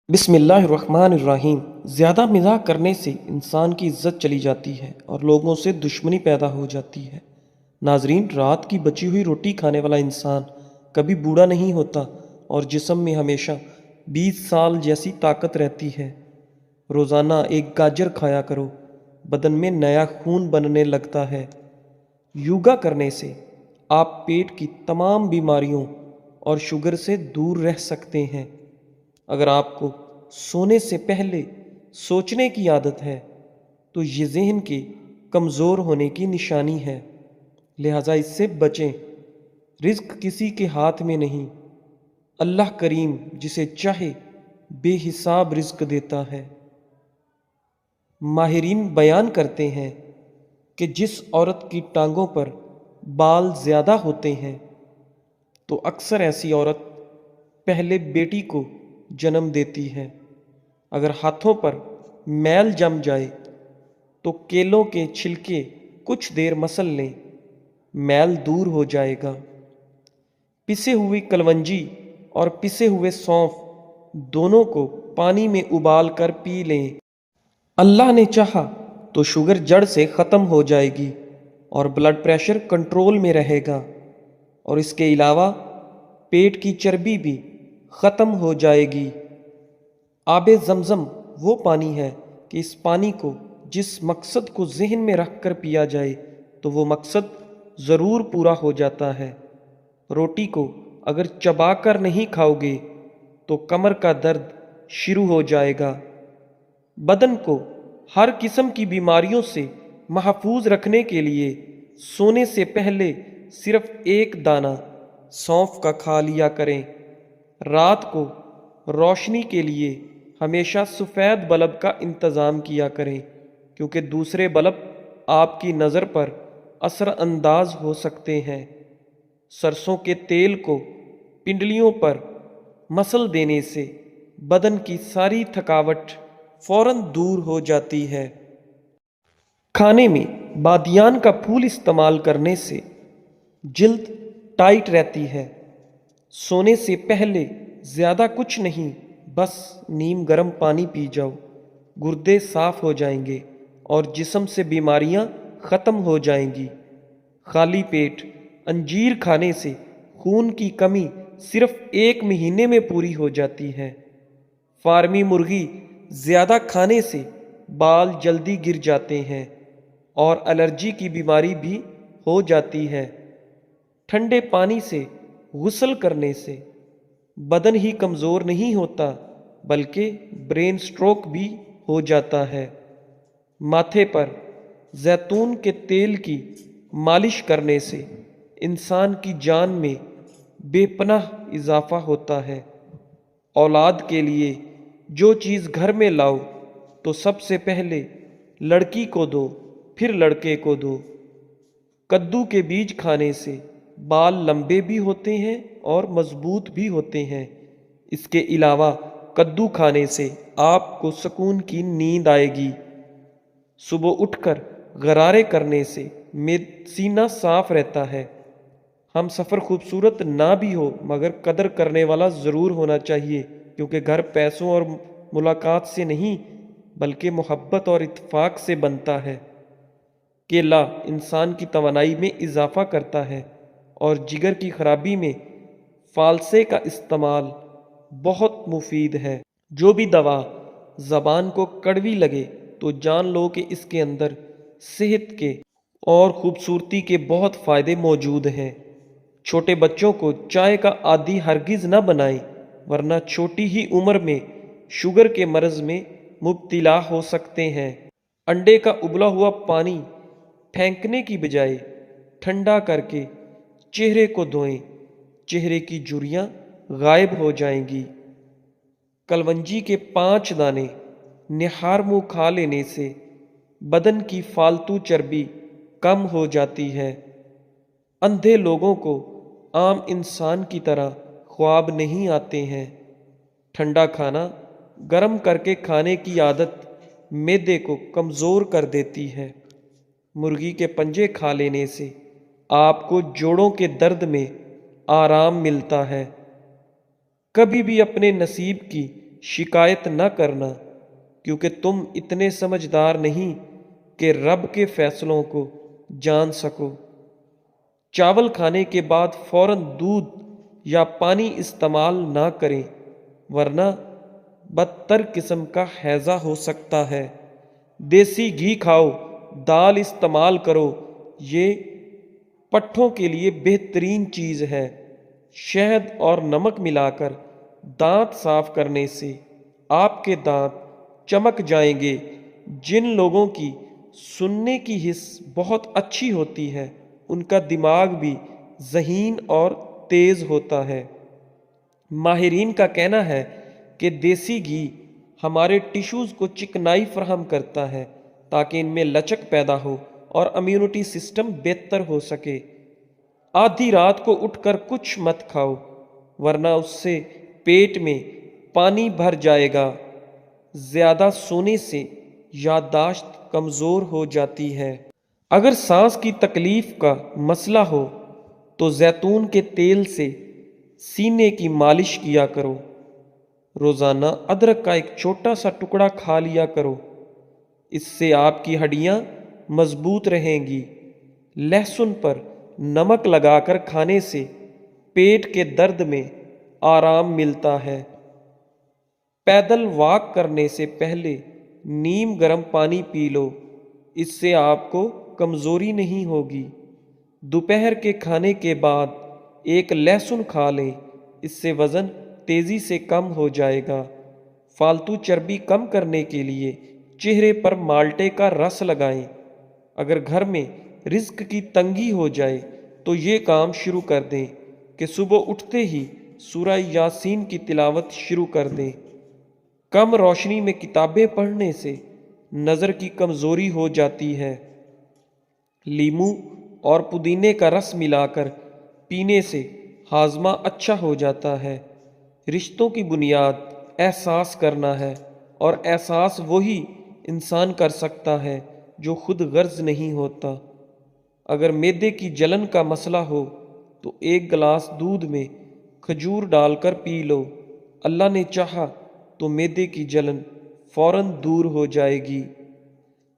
بسم اللہ الرحمن الرحیم۔ زیادہ مزاح کرنے سے انسان کی عزت چلی جاتی ہے اور لوگوں سے دشمنی پیدا ہو جاتی ہے۔ ناظرین، رات کی بچی ہوئی روٹی کھانے والا انسان کبھی بوڑھا نہیں ہوتا اور جسم میں ہمیشہ 20 سال جیسی طاقت رہتی ہے۔ روزانہ ایک گاجر کھایا کرو، بدن میں نیا خون بننے لگتا ہے۔ یوگا کرنے سے آپ پیٹ کی تمام بیماریوں اور شوگر سے دور رہ سکتے ہیں۔ اگر آپ کو سونے سے پہلے سوچنے کی عادت ہے تو یہ ذہن کے کمزور ہونے کی نشانی ہے، لہذا اس سے بچیں۔ رزق کسی کے ہاتھ میں نہیں، اللہ کریم جسے چاہے بے حساب رزق دیتا ہے۔ ماہرین بیان کرتے ہیں کہ جس عورت کی ٹانگوں پر بال زیادہ ہوتے ہیں تو اکثر ایسی عورت پہلے بیٹی کو جنم دیتی ہے۔ اگر ہاتھوں پر میل جم جائے تو کیلوں کے چھلکے کچھ دیر مسل لیں، میل دور ہو جائے گا۔ پسے ہوئی کلونجی اور پسے ہوئے سونف دونوں کو پانی میں ابال کر پی لیں۔ اللہ نے چاہا تو شوگر جڑ سے ختم ہو جائے گی اور بلڈ پریشر کنٹرول میں رہے گا، اور اس کے علاوہ پیٹ کی چربی بھی ختم ہو جائے گی۔ آب زمزم وہ پانی ہے کہ اس پانی کو جس مقصد کو ذہن میں رکھ کر پیا جائے تو وہ مقصد ضرور پورا ہو جاتا ہے۔ روٹی کو اگر چبا کر نہیں کھاؤ گے تو کمر کا درد شروع ہو جائے گا۔ بدن کو ہر قسم کی بیماریوں سے محفوظ رکھنے کے لیے سونے سے پہلے صرف ایک دانہ سونف کا کھا لیا کریں۔ رات کو روشنی کے لیے ہمیشہ سفید بلب کا انتظام کیا کریں، کیونکہ دوسرے بلب آپ کی نظر پر اثر انداز ہو سکتے ہیں۔ سرسوں کے تیل کو پنڈلیوں پر مسل دینے سے بدن کی ساری تھکاوٹ فوراً دور ہو جاتی ہے۔ کھانے میں بادیان کا پھول استعمال کرنے سے جلد ٹائٹ رہتی ہے۔ سونے سے پہلے زیادہ کچھ نہیں، بس نیم گرم پانی پی جاؤ، گردے صاف ہو جائیں گے اور جسم سے بیماریاں ختم ہو جائیں گی۔ خالی پیٹ انجیر کھانے سے خون کی کمی صرف 1 مہینے میں پوری ہو جاتی ہے۔ فارمی مرغی زیادہ کھانے سے بال جلدی گر جاتے ہیں اور الرجی کی بیماری بھی ہو جاتی ہے۔ ٹھنڈے پانی سے غسل کرنے سے بدن ہی کمزور نہیں ہوتا بلکہ برین سٹروک بھی ہو جاتا ہے۔ ماتھے پر زیتون کے تیل کی مالش کرنے سے انسان کی جان میں بے پناہ اضافہ ہوتا ہے۔ اولاد کے لیے جو چیز گھر میں لاؤ تو سب سے پہلے لڑکی کو دو، پھر لڑکے کو دو۔ کدو کے بیج کھانے سے بال لمبے بھی ہوتے ہیں اور مضبوط بھی ہوتے ہیں۔ اس کے علاوہ کدو کھانے سے آپ کو سکون کی نیند آئے گی۔ صبح اٹھ کر غرارے کرنے سے سینہ صاف رہتا ہے۔ ہم سفر خوبصورت نہ بھی ہو مگر قدر کرنے والا ضرور ہونا چاہیے، کیونکہ گھر پیسوں اور ملاقات سے نہیں بلکہ محبت اور اتفاق سے بنتا ہے۔ کیلا انسان کی توانائی میں اضافہ کرتا ہے اور جگر کی خرابی میں فالسے کا استعمال بہت مفید ہے۔ جو بھی دوا زبان کو کڑوی لگے تو جان لو کہ اس کے اندر صحت کے اور خوبصورتی کے بہت فائدے موجود ہیں۔ چھوٹے بچوں کو چائے کا عادی ہرگز نہ بنائیں، ورنہ چھوٹی ہی عمر میں شوگر کے مرض میں مبتلا ہو سکتے ہیں۔ انڈے کا ابلا ہوا پانی پھینکنے کی بجائے ٹھنڈا کر کے چہرے کو دھوئیں، چہرے کی جھریاں غائب ہو جائیں گی۔ کلونجی کے 5 دانے نہار منہ کھا لینے سے بدن کی فالتو چربی کم ہو جاتی ہے۔ اندھے لوگوں کو عام انسان کی طرح خواب نہیں آتے ہیں۔ ٹھنڈا کھانا گرم کر کے کھانے کی عادت معدے کو کمزور کر دیتی ہے۔ مرغی کے پنجے کھا لینے سے آپ کو جوڑوں کے درد میں آرام ملتا ہے۔ کبھی بھی اپنے نصیب کی شکایت نہ کرنا، کیونکہ تم اتنے سمجھدار نہیں کہ رب کے فیصلوں کو جان سکو۔ چاول کھانے کے بعد فوراً دودھ یا پانی استعمال نہ کریں، ورنہ بدتر قسم کا ہیضہ ہو سکتا ہے۔ دیسی گھی کھاؤ، دال استعمال کرو، یہ پٹھوں کے لیے بہترین چیز ہے۔ شہد اور نمک ملا کر دانت صاف کرنے سے آپ کے دانت چمک جائیں گے۔ جن لوگوں کی سننے کی حس بہت اچھی ہوتی ہے ان کا دماغ بھی ذہین اور تیز ہوتا ہے۔ ماہرین کا کہنا ہے کہ دیسی گھی ہمارے ٹشوز کو چکنائی فراہم کرتا ہے تاکہ ان میں لچک پیدا ہو اور امیونٹی سسٹم بہتر ہو سکے۔ آدھی رات کو اٹھ کر کچھ مت کھاؤ، ورنہ اس سے پیٹ میں پانی بھر جائے گا۔ زیادہ سونے سے یادداشت کمزور ہو جاتی ہے۔ اگر سانس کی تکلیف کا مسئلہ ہو تو زیتون کے تیل سے سینے کی مالش کیا کرو۔ روزانہ ادرک کا ایک چھوٹا سا ٹکڑا کھا لیا کرو، اس سے آپ کی ہڈیاں مضبوط رہیں گی۔ لہسن پر نمک لگا کر کھانے سے پیٹ کے درد میں آرام ملتا ہے۔ پیدل واک کرنے سے پہلے نیم گرم پانی پی لو، اس سے آپ کو کمزوری نہیں ہوگی۔ دوپہر کے کھانے کے بعد ایک لہسن کھا لیں، اس سے وزن تیزی سے کم ہو جائے گا۔ فالتو چربی کم کرنے کے لیے چہرے پر مالٹے کا رس لگائیں۔ اگر گھر میں رزق کی تنگی ہو جائے تو یہ کام شروع کر دیں کہ صبح اٹھتے ہی سورہ یاسین کی تلاوت شروع کر دیں۔ کم روشنی میں کتابیں پڑھنے سے نظر کی کمزوری ہو جاتی ہے۔ لیموں اور پودینے کا رس ملا کر پینے سے ہاضمہ اچھا ہو جاتا ہے۔ رشتوں کی بنیاد احساس کرنا ہے، اور احساس وہی انسان کر سکتا ہے جو خود غرض نہیں ہوتا۔ اگر معدے کی جلن کا مسئلہ ہو تو ایک گلاس دودھ میں کھجور ڈال کر پی لو، اللہ نے چاہا تو معدے کی جلن فوراً دور ہو جائے گی۔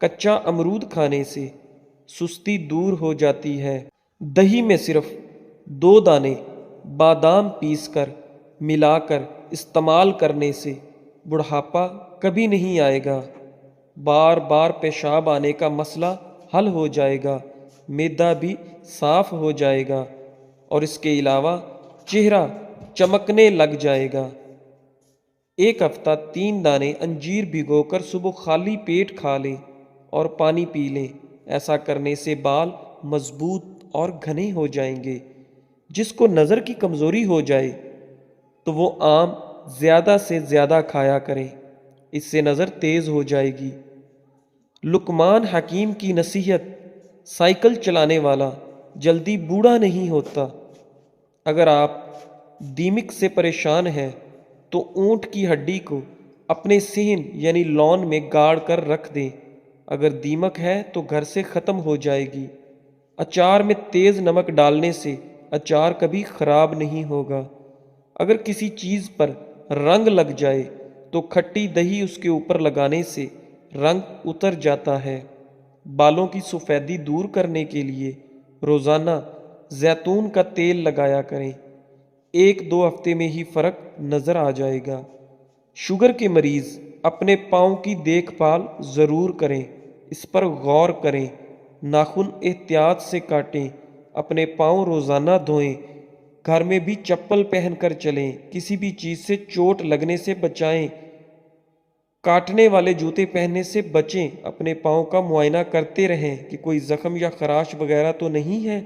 کچا امرود کھانے سے سستی دور ہو جاتی ہے۔ دہی میں صرف 2 دانے بادام پیس کر ملا کر استعمال کرنے سے بڑھاپا کبھی نہیں آئے گا۔ بار بار پیشاب آنے کا مسئلہ حل ہو جائے گا، معدہ بھی صاف ہو جائے گا، اور اس کے علاوہ چہرہ چمکنے لگ جائے گا۔ ایک ہفتہ 3 دانے انجیر بھگو کر صبح خالی پیٹ کھا لیں اور پانی پی لیں۔ ایسا کرنے سے بال مضبوط اور گھنے ہو جائیں گے۔ جس کو نظر کی کمزوری ہو جائے تو وہ آم زیادہ سے زیادہ کھایا کریں، اس سے نظر تیز ہو جائے گی۔ لقمان حکیم کی نصیحت: سائیکل چلانے والا جلدی بوڑھا نہیں ہوتا۔ اگر آپ دیمک سے پریشان ہیں تو اونٹ کی ہڈی کو اپنے صحن یعنی لون میں گاڑ کر رکھ دیں۔ اگر دیمک ہے تو گھر سے ختم ہو جائے گی۔ اچار میں تیز نمک ڈالنے سے اچار کبھی خراب نہیں ہوگا۔ اگر کسی چیز پر رنگ لگ جائے تو کھٹی دہی اس کے اوپر لگانے سے رنگ اتر جاتا ہے۔ بالوں کی سفیدی دور کرنے کے لیے روزانہ زیتون کا تیل لگایا کریں، 1-2 ہفتے میں ہی فرق نظر آ جائے گا۔ شوگر کے مریض اپنے پاؤں کی دیکھ بھال ضرور کریں، اس پر غور کریں۔ ناخن احتیاط سے کاٹیں، اپنے پاؤں روزانہ دھوئیں، گھر میں بھی چپل پہن کر چلیں، کسی بھی چیز سے چوٹ لگنے سے بچائیں، کاٹنے والے جوتے پہننے سے بچیں، اپنے پاؤں کا معائنہ کرتے رہیں کہ کوئی زخم یا خراش وغیرہ تو نہیں ہے۔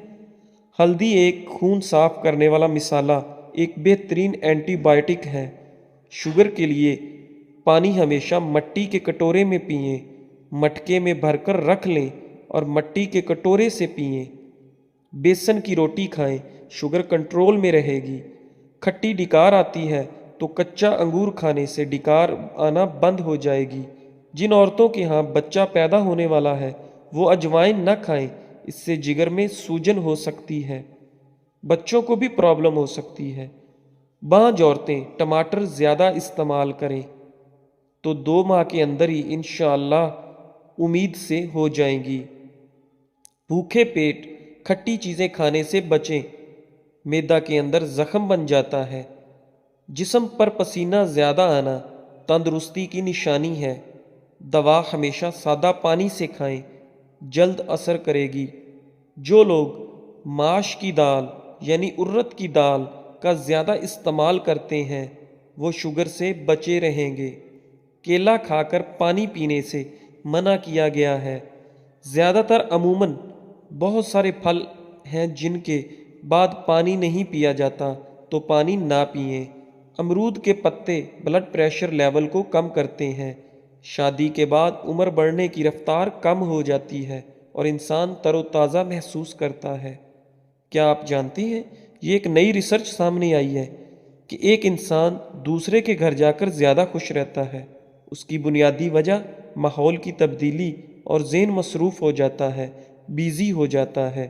ہلدی ایک خون صاف کرنے والا مصالحہ، ایک بہترین اینٹی بائیوٹک ہے۔ شوگر کے لیے پانی ہمیشہ مٹی کے کٹورے میں پئیں، مٹکے میں بھر کر رکھ لیں اور مٹی کے کٹورے سے پئیں۔ بیسن کی روٹی کھائیں، شوگر کنٹرول میں رہے گی۔ کھٹی ڈکار آتی ہے تو کچا انگور کھانے سے ڈکار آنا بند ہو جائے گی۔ جن عورتوں کے ہاں بچہ پیدا ہونے والا ہے وہ اجوائن نہ کھائیں، اس سے جگر میں سوجن ہو سکتی ہے، بچوں کو بھی پرابلم ہو سکتی ہے۔ بعض عورتیں ٹماٹر زیادہ استعمال کریں تو 2 ماہ کے اندر ہی انشاءاللہ امید سے ہو جائیں گی۔ بھوکے پیٹ کھٹی چیزیں کھانے سے بچیں، معدہ کے اندر زخم بن جاتا ہے۔ جسم پر پسینہ زیادہ آنا تندرستی کی نشانی ہے۔ دوا ہمیشہ سادہ پانی سے کھائیں، جلد اثر کرے گی۔ جو لوگ ماش کی دال یعنی ارد کی دال کا زیادہ استعمال کرتے ہیں وہ شوگر سے بچے رہیں گے۔ کیلا کھا کر پانی پینے سے منع کیا گیا ہے۔ زیادہ تر عموماً بہت سارے پھل ہیں جن کے بعد پانی نہیں پیا جاتا تو پانی نہ پئیں۔ امرود کے پتے بلڈ پریشر لیول کو کم کرتے ہیں۔ شادی کے بعد عمر بڑھنے کی رفتار کم ہو جاتی ہے اور انسان تر و تازہ محسوس کرتا ہے۔ کیا آپ جانتے ہیں یہ ایک نئی ریسرچ سامنے آئی ہے کہ ایک انسان دوسرے کے گھر جا کر زیادہ خوش رہتا ہے۔ اس کی بنیادی وجہ ماحول کی تبدیلی اور ذہن مصروف ہو جاتا ہے، بیزی ہو جاتا ہے۔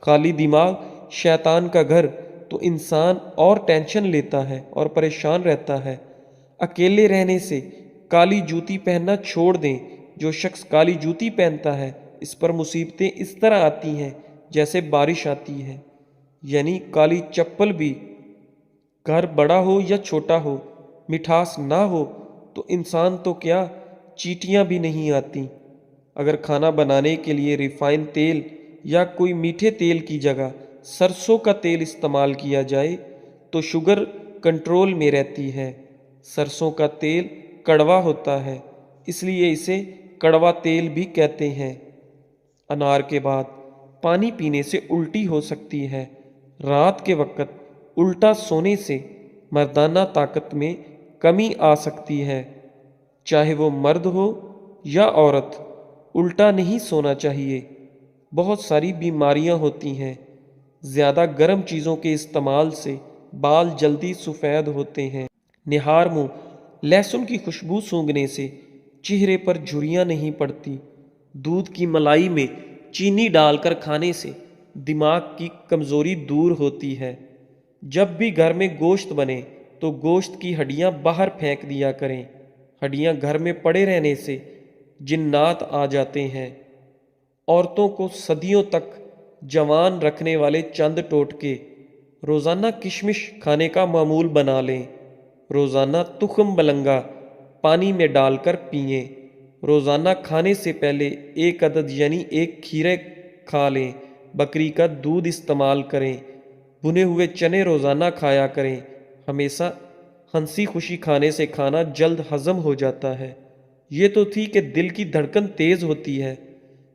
خالی دماغ شیطان کا گھر، تو انسان اور ٹینشن لیتا ہے اور پریشان رہتا ہے۔ اکیلے رہنے سے کالی جوتی پہننا چھوڑ دیں۔ جو شخص کالی جوتی پہنتا ہے اس پر مصیبتیں اس طرح آتی ہیں جیسے بارش آتی ہے۔ یعنی کالی چپل بھی، گھر بڑا ہو یا چھوٹا ہو، مٹھاس نہ ہو تو انسان تو کیا چیٹیاں بھی نہیں آتی۔ اگر کھانا بنانے کے لیے ریفائن تیل یا کوئی میٹھے تیل کی جگہ سرسوں کا تیل استعمال کیا جائے تو شوگر کنٹرول میں رہتی ہے۔ سرسوں کا تیل کڑوا ہوتا ہے، اس لیے اسے کڑوا تیل بھی کہتے ہیں۔ انار کے بعد پانی پینے سے الٹی ہو سکتی ہے۔ رات کے وقت الٹا سونے سے مردانہ طاقت میں کمی آ سکتی ہے۔ چاہے وہ مرد ہو یا عورت، الٹا نہیں سونا چاہیے۔ بہت ساری بیماریاں ہوتی ہیں۔ زیادہ گرم چیزوں کے استعمال سے بال جلدی سفید ہوتے ہیں۔ نہار منہ لہسن کی خوشبو سونگھنے سے چہرے پر جھریاں نہیں پڑتی۔ دودھ کی ملائی میں چینی ڈال کر کھانے سے دماغ کی کمزوری دور ہوتی ہے۔ جب بھی گھر میں گوشت بنے تو گوشت کی ہڈیاں باہر پھینک دیا کریں۔ ہڈیاں گھر میں پڑے رہنے سے جنات آ جاتے ہیں۔ عورتوں کو صدیوں تک جوان رکھنے والے چند ٹوٹکے: روزانہ کشمش کھانے کا معمول بنا لیں۔ روزانہ تخم بلنگا پانی میں ڈال کر پئیں۔ روزانہ کھانے سے پہلے 1 عدد یعنی 1 کھیرے کھا لیں۔ بکری کا دودھ استعمال کریں۔ بھنے ہوئے چنے روزانہ کھایا کریں۔ ہمیشہ ہنسی خوشی کھانے سے کھانا جلد ہضم ہو جاتا ہے۔ یہ تو تھی کہ دل کی دھڑکن تیز ہوتی ہے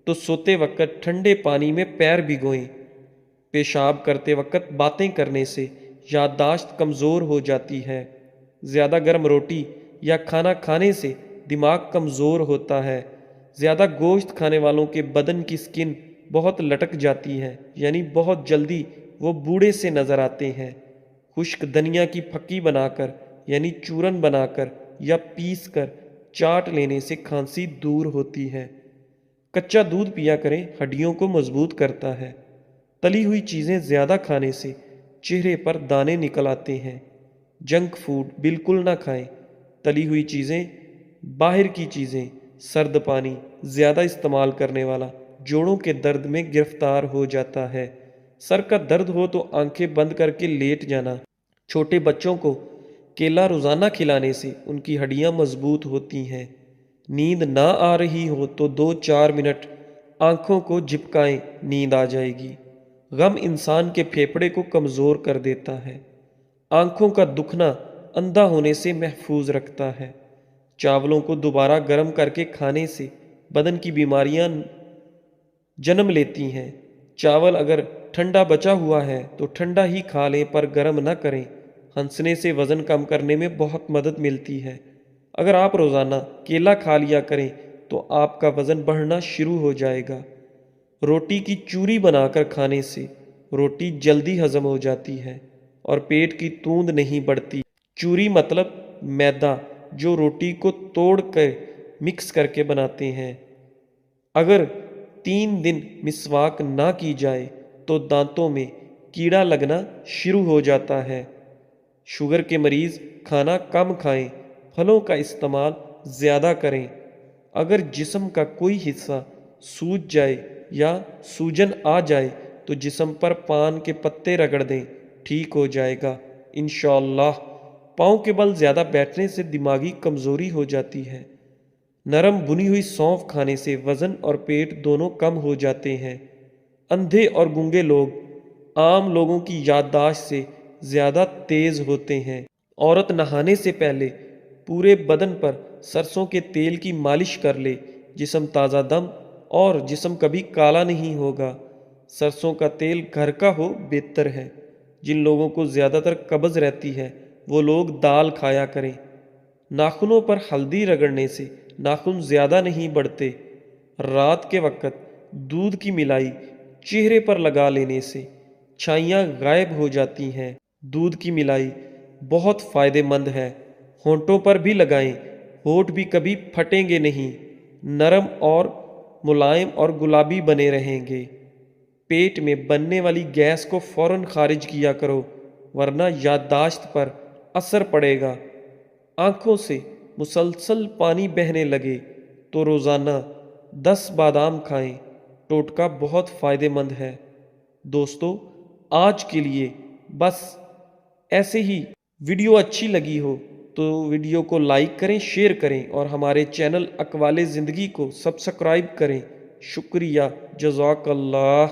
تو سوتے وقت ٹھنڈے پانی میں پیر بھگوئیں۔ پیشاب کرتے وقت باتیں کرنے سے یادداشت کمزور ہو جاتی ہے۔ زیادہ گرم روٹی یا کھانا کھانے سے دماغ کمزور ہوتا ہے۔ زیادہ گوشت کھانے والوں کے بدن کی سکن بہت لٹک جاتی ہے، یعنی بہت جلدی وہ بوڑھے سے نظر آتے ہیں۔ خشک دھنیا کی پھکی بنا کر یعنی چورن بنا کر یا پیس کر چاٹ لینے سے کھانسی دور ہوتی ہے۔ کچا دودھ پیا کریں، ہڈیوں کو مضبوط کرتا ہے۔ تلی ہوئی چیزیں زیادہ کھانے سے چہرے پر دانے نکل آتے ہیں۔ جنک فوڈ بالکل نہ کھائیں۔ تلی ہوئی چیزیں، باہر کی چیزیں، سرد پانی زیادہ استعمال کرنے والا جوڑوں کے درد میں گرفتار ہو جاتا ہے۔ سر کا درد ہو تو آنکھیں بند کر کے لیٹ جانا۔ چھوٹے بچوں کو کیلا روزانہ کھلانے سے ان کی ہڈیاں مضبوط ہوتی ہیں۔ نیند نہ آ رہی ہو تو 2-4 منٹ آنکھوں کو جھپکائیں، نیند آ جائے گی۔ غم انسان کے پھیپھڑے کو کمزور کر دیتا ہے۔ آنکھوں کا دکھنا اندھا ہونے سے محفوظ رکھتا ہے۔ چاولوں کو دوبارہ گرم کر کے کھانے سے بدن کی بیماریاں جنم لیتی ہیں۔ چاول اگر ٹھنڈا بچا ہوا ہے تو ٹھنڈا ہی کھا لیں پر گرم نہ کریں۔ ہنسنے سے وزن کم کرنے میں بہت مدد ملتی ہے۔ اگر آپ روزانہ کیلا کھا لیا کریں تو آپ کا وزن بڑھنا شروع ہو جائے گا۔ روٹی کی چوری بنا کر کھانے سے روٹی جلدی ہضم ہو جاتی ہے اور پیٹ کی توند نہیں بڑھتی۔ چوری مطلب میدا جو روٹی کو توڑ کر مکس کر کے بناتے ہیں۔ اگر 3 دن مسواک نہ کی جائے تو دانتوں میں کیڑا لگنا شروع ہو جاتا ہے۔ شوگر کے مریض کھانا کم کھائیں، پھلوں کا استعمال زیادہ کریں۔ اگر جسم کا کوئی حصہ سوج جائے یا سوجن آ جائے تو جسم پر پان کے پتے رگڑ دیں، ٹھیک ہو جائے گا انشاءاللہ۔ پاؤں کے بل زیادہ بیٹھنے سے دماغی کمزوری ہو جاتی ہے۔ نرم بنی ہوئی سونف کھانے سے وزن اور پیٹ دونوں کم ہو جاتے ہیں۔ اندھے اور گونگے لوگ عام لوگوں کی یادداشت سے زیادہ تیز ہوتے ہیں۔ عورت نہانے سے پہلے پورے بدن پر سرسوں کے تیل کی مالش کر لے، جسم تازہ دم اور جسم کبھی کالا نہیں ہوگا۔ سرسوں کا تیل گھر کا ہو بہتر ہے۔ جن لوگوں کو زیادہ تر قبض رہتی ہے وہ لوگ دال کھایا کریں۔ ناخنوں پر ہلدی رگڑنے سے ناخن زیادہ نہیں بڑھتے۔ رات کے وقت دودھ کی ملائی چہرے پر لگا لینے سے چھائیاں غائب ہو جاتی ہیں۔ دودھ کی ملائی بہت فائدہ مند ہے، ہونٹوں پر بھی لگائیں، ہونٹ بھی کبھی پھٹیں گے نہیں، نرم اور ملائم اور گلابی بنے رہیں گے۔ پیٹ میں بننے والی گیس کو فوراً خارج کیا کرو ورنہ یادداشت پر اثر پڑے گا۔ آنکھوں سے مسلسل پانی بہنے لگے تو روزانہ 10 بادام کھائیں، ٹوٹکا بہت فائدہ مند ہے۔ دوستو، آج کے لیے بس ایسے ہی۔ ویڈیو اچھی لگی ہو تو ویڈیو کو لائک کریں، شیئر کریں اور ہمارے چینل اقوال زندگی کو سبسکرائب کریں۔ شکریہ، جزاک اللہ۔